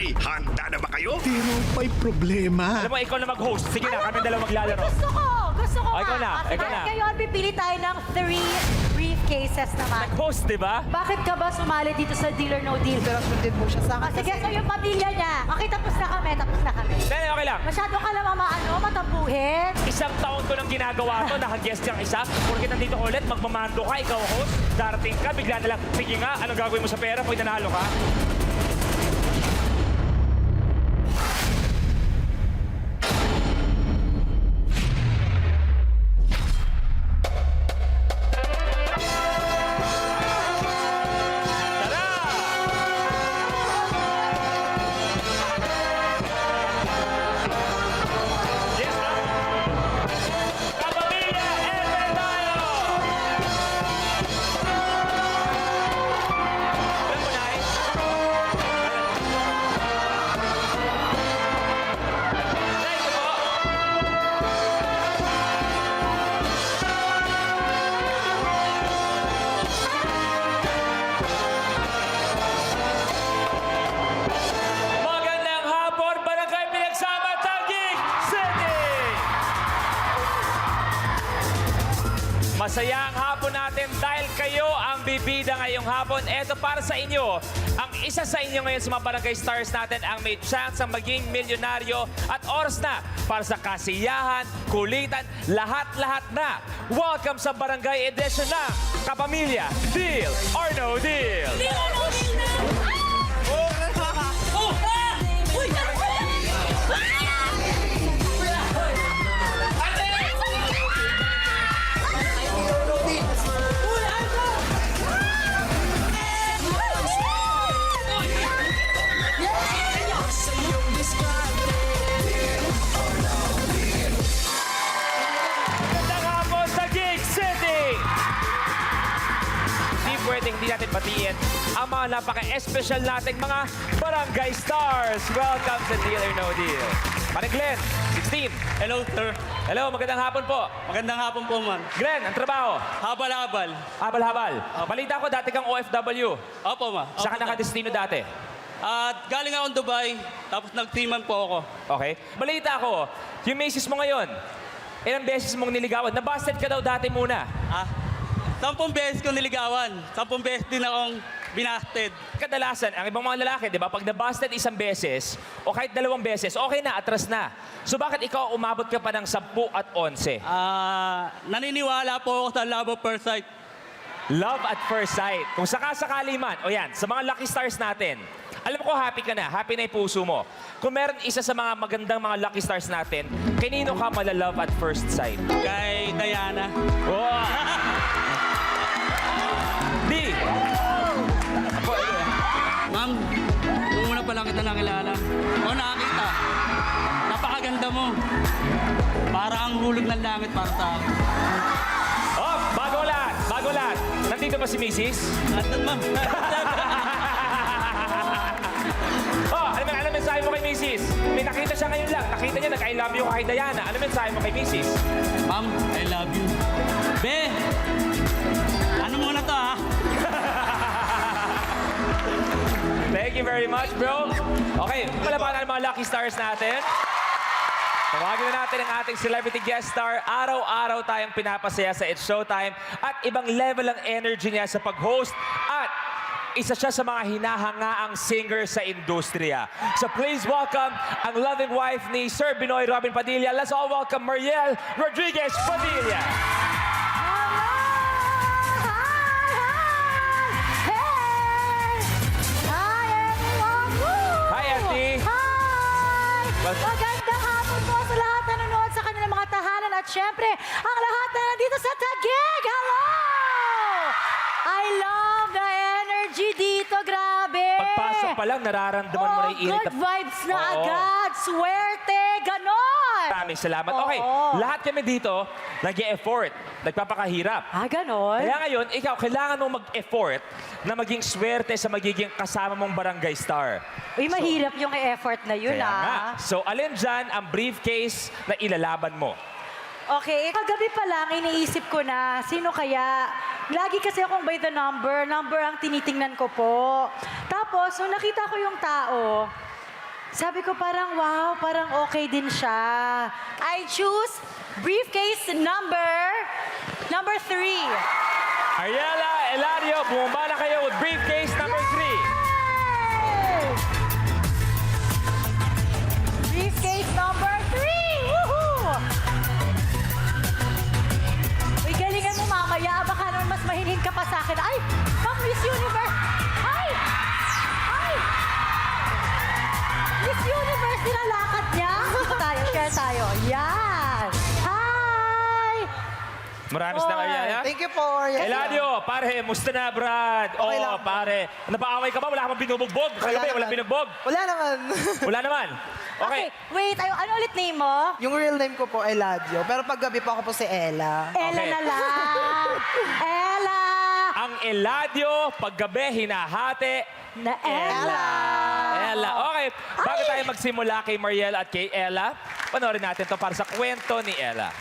barangay. Handa na ba kayo? Pero may problema. Alam mo, ikaw na mag-host. Sige na, kami dalawa maglalaro. Gusto ko Oh, ikaw na, nga. ikaw na. At ngayon, pipili tayo ng 3 briefcases naman. Host, di ba? Bakit ka ba sumali dito sa Deal or No Deal? Pero sundin mo siya sa akin. Sige, so yung pamilya niya. Okay, tapos na kami. Hindi, okay lang. Masyado ka naman matabuhin. Isang taon ko nang ginagawa to, naka-guest yung isa. Porque nandito ka ulit, magmamando ka, ikaw host. Darating ka, bigla na lang, sige nga, anong gagawin mo sa pera kung nanalo ka? Masaya ang hapon natin dahil kayo ang bibida ngayong hapon. Eto para sa inyo. Ang isa sa inyo ngayon sa mga Barangay Stars natin ang may chance ang maging milyonaryo at oras na para sa kasiyahan, kulitan, lahat-lahat na. Welcome sa Barangay Edition ng Kapamilya, Deal or No Deal. Deal or no deal na! Uy! Magandang hapon sa Gig City! Hindi natin batiin ang mga napaka-espesyal nating mga Barangay Stars. Welcome sa Deal or No Deal. Manang Glenn, 16. Hello, sir. Hello, magandang hapon po. Magandang hapon po, ma'am. Glenn, ang trabaho? Habal-habal. Habal-habal. Balita ko, dati kang OFW. Opo, ma. Saan ka nakadestino dati? At galing akong Dubai, tapos nag-3 po ako. Okay. Balita ko, yung misis mo ngayon, ilang beses mong niligawan? Nabasted ka daw dati muna. 10 beses ko niligawan. 10 beses din akong binasted. Kadalasan, ang ibang mga lalaki, di ba, pag nabasted isang beses, o kahit 2 beses, okay na, atras na. So bakit ikaw umabot ka pa ng 10 at 11? Naniniwala po ako sa love at first sight. Love at first sight. Kung sakasakali man, o yan, sa mga lucky stars natin, alam ko happy ka na, happy na yung puso mo. Kung meron isa sa mga magandang mga lucky stars natin, kanino ka mala-love at first sight? Kay Diana. Wow! Di! Ma'am, kung muna pa lang kita nakilala. O nakakita. Napakaganda mo. Para ang hulog ng langit para sa akin. Oh, bago lahat, bago lahat. Nandito ba si Mrs.? Nandun, ma'am. Oh, alam mo mensahe mo kay Mrs. May nakita siya ngayon lang. Nakita niya nag-I love you kay Diana. Ano mensahe mo kay Mrs.? Ma'am, I love you. Be! Ano muna to, ha? Thank you very much, bro. Okay, palapakan ang mga lucky stars natin. Tawagin na natin ang ating celebrity guest star. Araw-araw tayong pinapasaya sa It's Showtime at ibang level ang energy niya sa pag-host at isa siya sa mga hinahangaang singer sa industriya. So please welcome ang loving wife ni Sir Binoy Robin Padilla. Let's all welcome Mariel Rodriguez Padilla. Magandang hapon po sa lahat na nanonood sa kanilang mga tahanan at syempre, ang lahat na nandito sa Taguig. Hello! I love the energy dito, grabe! Pagpasok pa lang, nararamdaman mo na yung init. Good vibes na Oo. agad, swerte, ganon! Maraming salamat. Oo. Okay, lahat kami dito nag-e-effort, nagpapakahirap. Ganon? Kaya ngayon, ikaw, kailangan mong mag-effort na maging swerte sa magiging kasama mong barangay star. Uy, mahirap yung effort na yun, Kaya nga. ah. So, alin dyan ang briefcase na ilalaban mo? Okay, kagabi pa lang, iniisip ko na, sino kaya? Lagi kasi akong by the number ang tinitingnan ko po. Tapos, nung nakita ko yung tao, Sabi ko parang, wow, parang okay din siya. I choose briefcase number 3. Ariela, Eladio, bumaba na kayo with briefcase number 3. Briefcase number 3! Woohoo! Uy, galingan mo mamaya. Baka naman mas mahinhin ka pa sa akin. Ay! Ma'am, Miss Universe! Ay! Ay! Miss Universe, nilalakad niya. Dito tayo, share tayo. Yan! Hi! Maraming na Ariela. Thank you po. Yes, Eladio, pare, musta na, Brad? Okay Oo, lang. pare. Napaaway ka ba? Wala kang binubugbog? Kagabi, wala naman. binugbog? Wala naman. Wala naman. Okay. Wait, ano ulit name mo? Yung real name ko po, Eladio. Pero paggabi po ako po si Ella. Ella Okay. na lang. Ella! Ang Eladio, paggabi, hinahati. Na Ella! Ella. Okay, bago tayo magsimula kay Mariel at kay Ella, panoorin natin to para sa kwento ni Ella.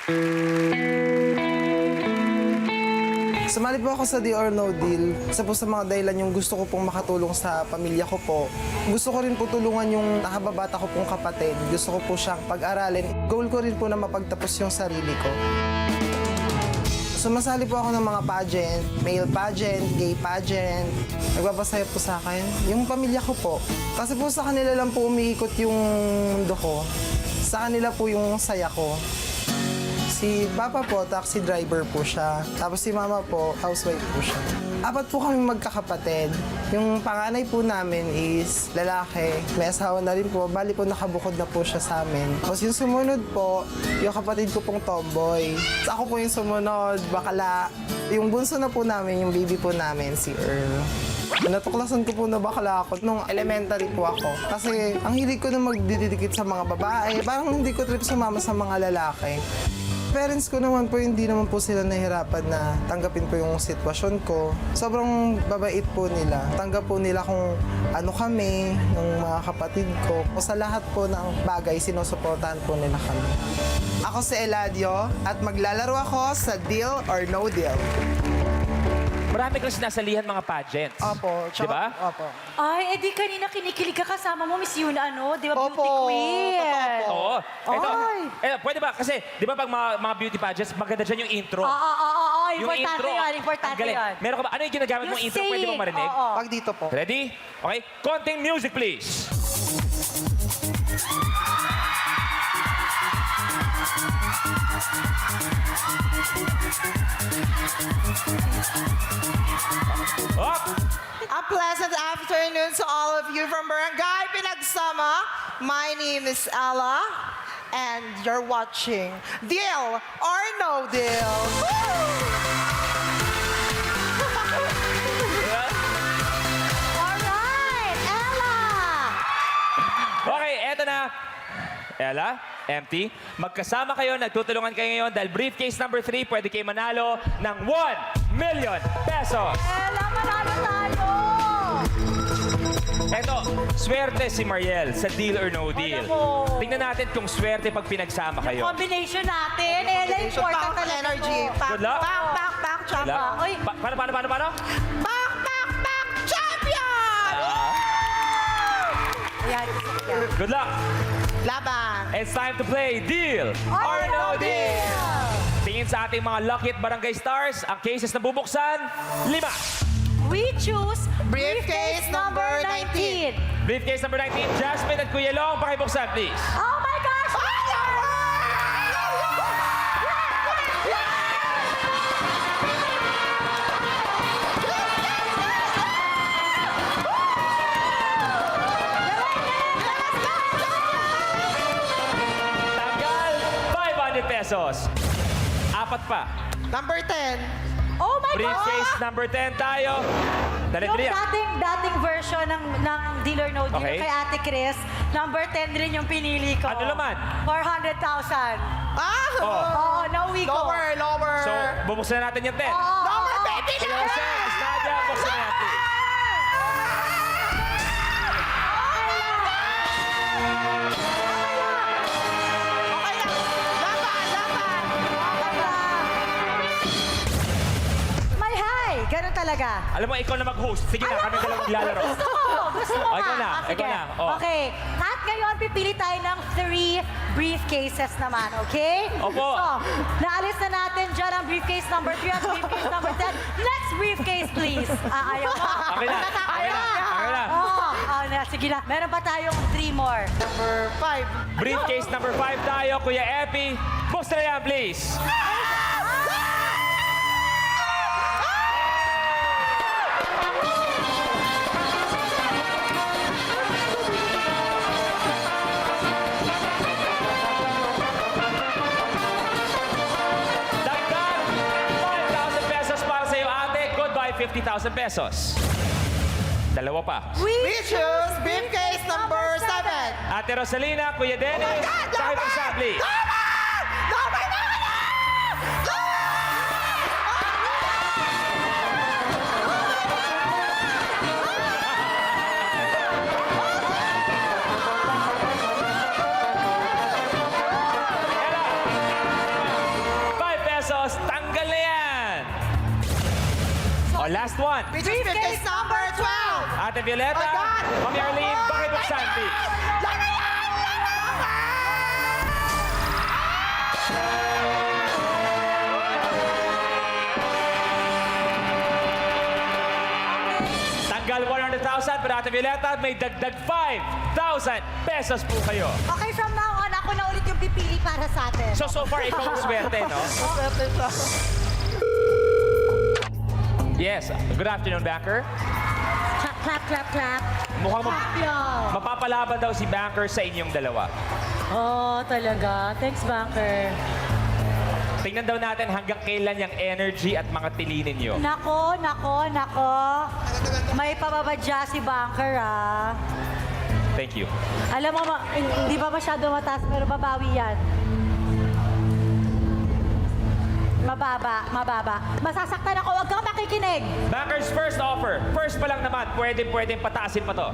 Sumali po ako sa Deal or No Deal. Isa po sa mga dahilan yung gusto ko pong makatulong sa pamilya ko po. Gusto ko rin po tulungan yung nakababata ko pong kapatid. Gusto ko po siyang pag-aralin. Goal ko rin po na mapagtapos yung sarili ko. Sumasali po ako ng mga pageant, male pageant, gay pageant. Nagpapasaya po sa akin. Yung pamilya ko po. Kasi po sa kanila lang po umiikot yung mundo ko. Sa kanila po yung saya ko. Si Papa po, taxi driver po siya. Tapos si Mama po, housewife po siya. 4 po kami magkakapatid. Yung panganay po namin is lalaki. May asawa na rin po. Bali po nakabukod na po siya sa amin. Tapos yung sumunod po, yung kapatid ko pong tomboy. Tapos ako po yung sumunod, bakala. Yung bunso na po namin, yung baby po namin, si Earl. Natuklasan ko po na bakla ako nung elementary po ako. Kasi ang hilig ko na magdidikit sa mga babae. Parang hindi ko trip sumama sa mga lalaki. Parents ko naman po, hindi naman po sila nahirapan na tanggapin po yung sitwasyon ko. Sobrang babait po nila. Tanggap po nila kung ano kami, ng mga kapatid ko. O sa lahat po ng bagay, sinusuportahan po nila kami. Ako si Eladio at maglalaro ako sa Deal or No Deal. Marami kang sinasalihan mga pageants. Opo. Di ba? Opo. Ay, edi kanina kinikilig ka kasama mo, Miss Yuna, di ba, beauty Opo. queen? Totoo po. Oo. Ito, Ay. pwede ba? Kasi, di ba pag mga beauty pageants, maganda dyan yung intro. Oo, Yung importante intro, yun, ang importante galing. yun. Meron ka ba? Ano yung ginagamit mong intro? Pwede bang marinig? Oo. Pag dito po. Ready? Okay. Konting music, please. Up! A pleasant afternoon to all of you from Barangay Pinagsama. My name is Ella, and you're watching Deal or No Deal. Alright, Ella! Okay, eto na. Ella, Empty, magkasama kayo, nagtutulungan kayo ngayon dahil briefcase number 3, pwede kayo manalo ng 1 million pesos. Ella, manalo tayo! Eto, swerte si Mariel sa Deal or No Deal. Alam mo. Tingnan natin kung swerte pag pinagsama kayo. Combination natin, Ella, important Pack talaga energy. to. Pack, Good luck. pack, pack, pack, champion. Wala? Uy. Paano? Pack, pack, pack, champion! Ayan, Good luck. Laban. It's time to play Deal or No Deal. Tingin sa ating mga lucky at barangay stars, ang cases na bubuksan, 5. we choose Briefcase number 19. Briefcase number 19, Jasmine at Kuya Long, pakibuksan please. Oh my gosh! Tanggal, 500 pesos. 4 pa. Number 10. Oh my Briefcase gosh! number 10 tayo. Dali, Yung dali. dating version ng Deal or No Deal Okay. kay Ate Chris, number 10 rin yung pinili ko. Ano naman? 400,000. Ah! Oo, nauwi ko. Lower, lower. So, bubuksan na natin yung 10. Oo, Lower, oo. baby, lower! Buksan, Miss Nadia, buksan natin. Okay lang. Laban, laban. May hi! Ganun talaga. Alam mo, ikaw na mag-host. Sige na, kami dalawang maglalaro. Gusto ko! gusto mo Ikaw ka. na, Sige. ikaw na. Oh. Okay. At ngayon, pipili tayo ng 3 briefcases naman, okay? Opo. So, naalis na natin dyan ang briefcase number 3 at briefcase number 10. Next briefcase, please. Ayaw mo. Akin na, akin na, akin na. Sige na. Meron pa tayong 3 more. Number 5. Briefcase number 5 tayo, Kuya Epi. Buksan na yan, please. Dagdag 5,000 pesos para sa iyo, ate. Goodbye, 50,000 pesos. Dalawa pa. We choose briefcase number 7. Ate Rosalina, Kuya Dennis, sakay ng sabli. Ella, 5 pesos, tanggal na yan. O, last one. Briefcase number 12. Ate Violeta, Mami Arlene, pakibuksan, please. Tanggal 100,000, pero Ate Violeta, may dagdag 5,000 pesos po kayo. Okay, from now on, ako na ulit yung pipili para sa atin. So far, ikaw ang swerte, no? Yes. Good afternoon, Banker. Clap, clap, clap, clap. Mukhang Clap, yo. mapapalaban daw si Banker sa inyong dalawa. Oh, talaga. Thanks, Banker. Tingnan daw natin hanggang kailan yung energy at mga tilinin nyo. Nako, nako, nako. May pababadya si Banker, ah. Thank you. Alam mo, hindi pa masyado mataas, pero babawi yan. Mababa, mababa. Masasaktan ako, huwag kang makikinig. Banker's first offer. First pa lang naman, pwedeng pataasin pa to.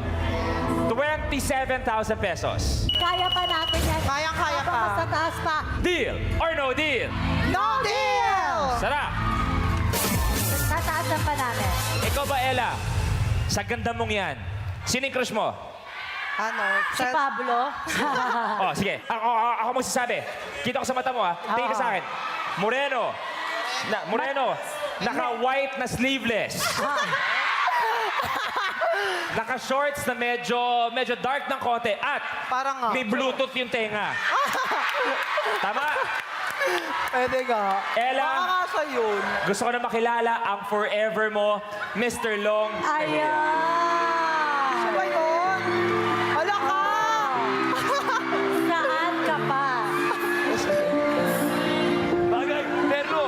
27,000 pesos. Kaya pa natin yan. Kayang-kaya Habang pa. mas tataas pa. Deal or no deal? No deal! Sarap! Tataasan pa namin. Ikaw ba, Ella? Sa ganda mong yan, sinong crush mo? Ano? Si Pablo. Oh, sige. Ako magsasabi. Kita ko sa mata mo, ha? Tingin ka sa akin. Moreno. Moreno. Naka-white na sleeveless. Naka-shorts na medyo dark ng konti. At Parang nga. may Bluetooth yung tenga. Tama? Pwede ka. Ella. Baka nga siya yun. Gusto ko na makilala ang forever mo, Mr. Long. Ayan. Ba yun? Hala ka! Saan ka pa? Bagay. Terno.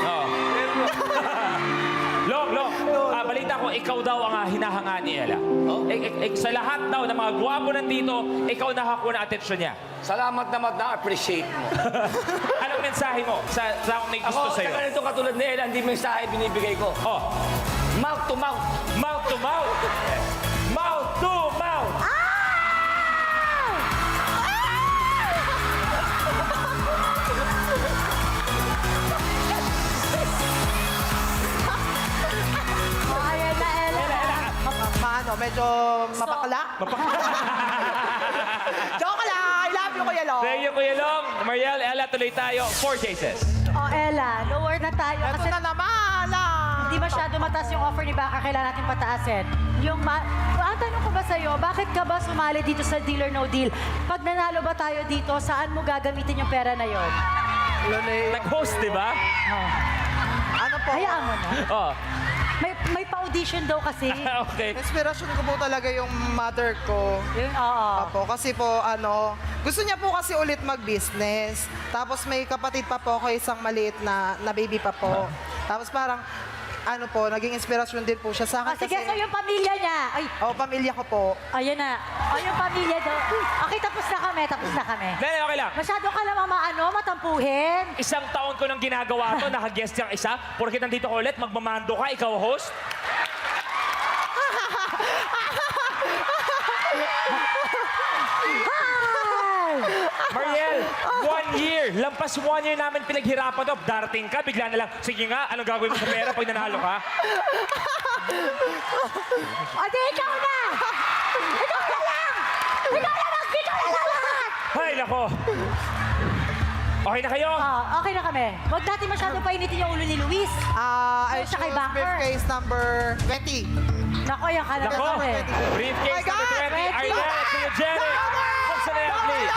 Oo. Long. Balita ko, ikaw daw ang hinahanga ni Ella. Sa lahat daw ng mga gwapo nandito, ikaw nakakuha ng atensyon niya. Salamat naman na-appreciate mo. Anong mensahe mo sa may gusto Ako, sa'yo? sa ganito katulad ni Ella, hindi mensahe binibigay ko. Oh, Mouth to mouth. mouth to mouth. Mouth to mouth. Ayan na, Ella. Maano, medyo mapakala. Joke lang! I love you, Kuya Long. Thank you, Kuya Long. Mariel, Ella, tuloy tayo. 4 cases. Oh, Ella, lower na tayo. Ito Kasi na naman lang. hindi masyado mataas yung offer ni Baka. Kailangan natin pataasin. Ang tanong ko ba sa'yo, bakit ka ba sumali dito sa Deal or No Deal? Pag nanalo ba tayo dito, saan mo gagamitin yung pera na yon? Nag-host, di ba? Ano po? Hayaan mo na. Oh, May pa-audition daw kasi. okay. Inspirasyon ko po talaga yung mother ko. Oo. Apo, kasi po, gusto niya po kasi ulit mag-business. Tapos may kapatid pa po ako, isang maliit na baby pa po. Tapos parang, naging inspirasyon din po siya sa akin. Sige, so yung pamilya niya. Ay, Pamilya ko po. ayan na. Yung pamilya daw. Okay, tapos na kami. Dali, okay lang. Masyado ka naman matampuhin. Isang taon ko nang ginagawa to, naka-guest yung isa. Porkit nandito ko ulit, magmamando ka, ikaw host. Mariel, 1 year. Lampas 1 year namin pinaghirapan to. Darating ka, bigla na lang. Sige nga, anong gagawin mo sa pera pag nanalo ka? Ate, ikaw na! Ikaw na lang! Ikaw na lahat! Hay, nako. Okay na kayo? Okay na kami. Huwag natin masyado painitin yung ulo ni Luis. I Siya kay choose Banker. briefcase number 20. Nako, yung ka na Nako. kami. Briefcase Oh my number God! 20. Arnel at Kuya Jerry. Buksan na yan, please.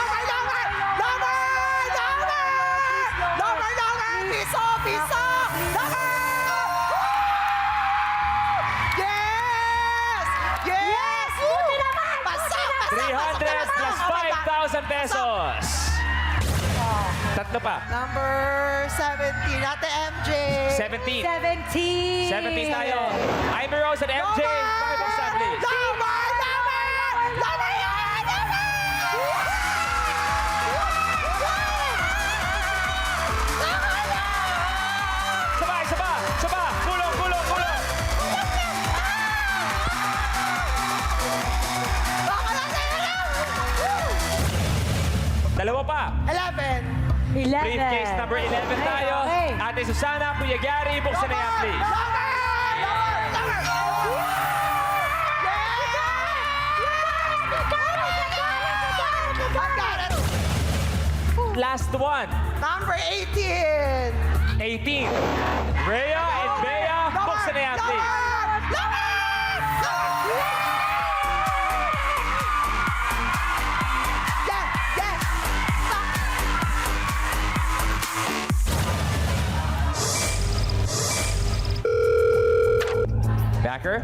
Piso! Piso! Yes! Yes! Buti naman! Pasa! 300 plus 5,000 pesos. Tatlo pa. Number 17, Ate MJ. 17. 17. 17 tayo. Ivy Rose at MJ. Pakibuksan, please. Saba. Kulong. Dalawa pa. 11. 11. Briefcase number 11 tayo. Okay. Ate Susana, Kuya Gary, buksan na yan, please. Last one. Number 18. 18. Rhea and Bea, buksan na yan, please. Backer?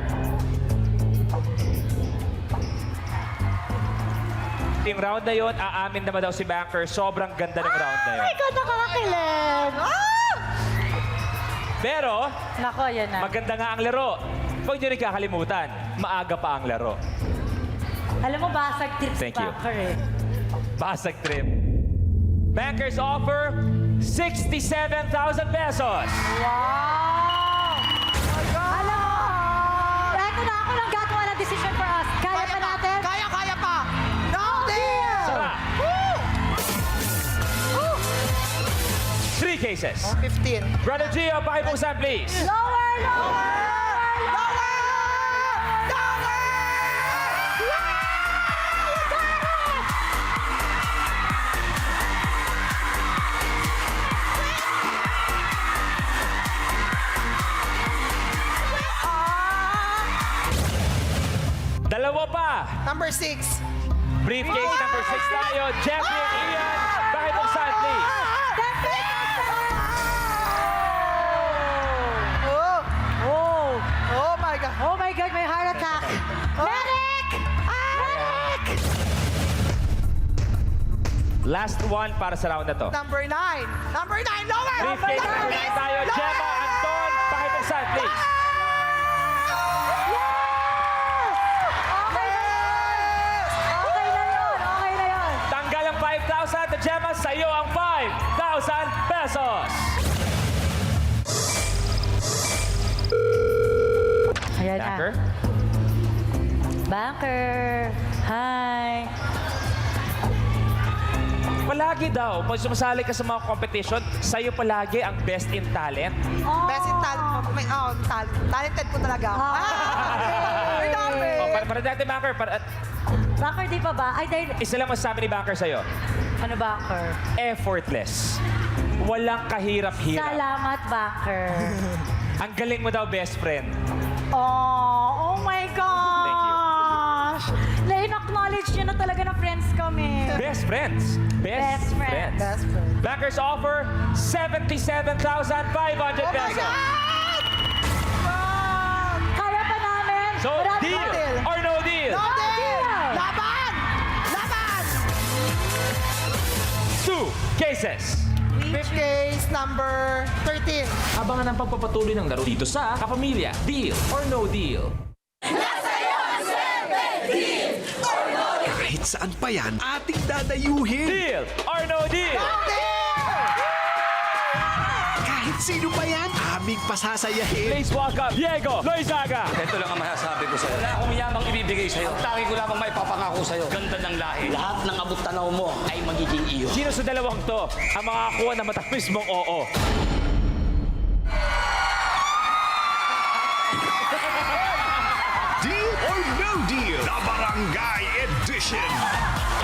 Yung round na yun, aamin naman daw si Banker, sobrang ganda ng round na yun. Ay, God, nakakakilig. Pero, Nako, yan na. maganda nga ang laro. Huwag nyo rin kakalimutan, maaga pa ang laro. Alam mo, basag trip si Thank you. Banker eh. Basag trip. Bankers offer 67,000 pesos. Wow! Alam mo, eto na ako lang gagawa ng decision for us. Kaya pa natin? Kaya pa! No deal! Sara. 3 cases. 15. Brother Gio, pakibuksan please. Lower! Dalawa pa. Number 6. Briefcase number 6 tayo. Jeffrey and Ian, pakibuksan please. Oh my God. Oh my God, may heart attack. Medic! Medic! Last one para sa round na to. Number 9. Number 9, lower! Briefcase number 9 tayo. Gemma, Anton, pakibuksan please. Okay na yun. Tanggal ang 5,000 at Gemma, sa iyo ang 5,000 pesos. Ayan na. Banker? Banker. Hi. Palagi daw, pag sumasali ka sa mga competition, sa'yo palagi ang best in talent. Best in talent. Talented po talaga ako. May number. Para natin, Banker, Banker, di pa ba? Ay, dahil... isa lang masasabi ni Banker sa'yo, Ano, Banker? effortless. Walang kahirap-hirap. Salamat, Banker. Ang galing mo daw, best friend. Oh my gosh! Na-acknowledge niyo na talaga na friends kami. Best friends. Best friends. Best friend. Bankers offer 77,500 pesos. Kaya pa namin. So, Marami deal pa. deal. or no deal? No deal! deal. Laban! 2 cases. Briefcase number 13. Abangan ang pagpapatuloy ng laro dito sa Kapamilya. Deal or no deal? Kahit saan pa yan, ating dadayuhin. Deal or no deal? Kahit sino pa yan, aming pasasayahin. Please welcome Diego Loizaga. Ito lang ang masasabi ko sa'yo. Wala akong yamang ibibigay sa'yo. Ang tangi ko lamang maipapangako sa'yo. Ganda ng lahi. Lahat ng abot tanaw mo ay magiging iyo. Sino sa dalawang to ang makakakuha ng matamis mong oo? No Deal na Barangay Edition.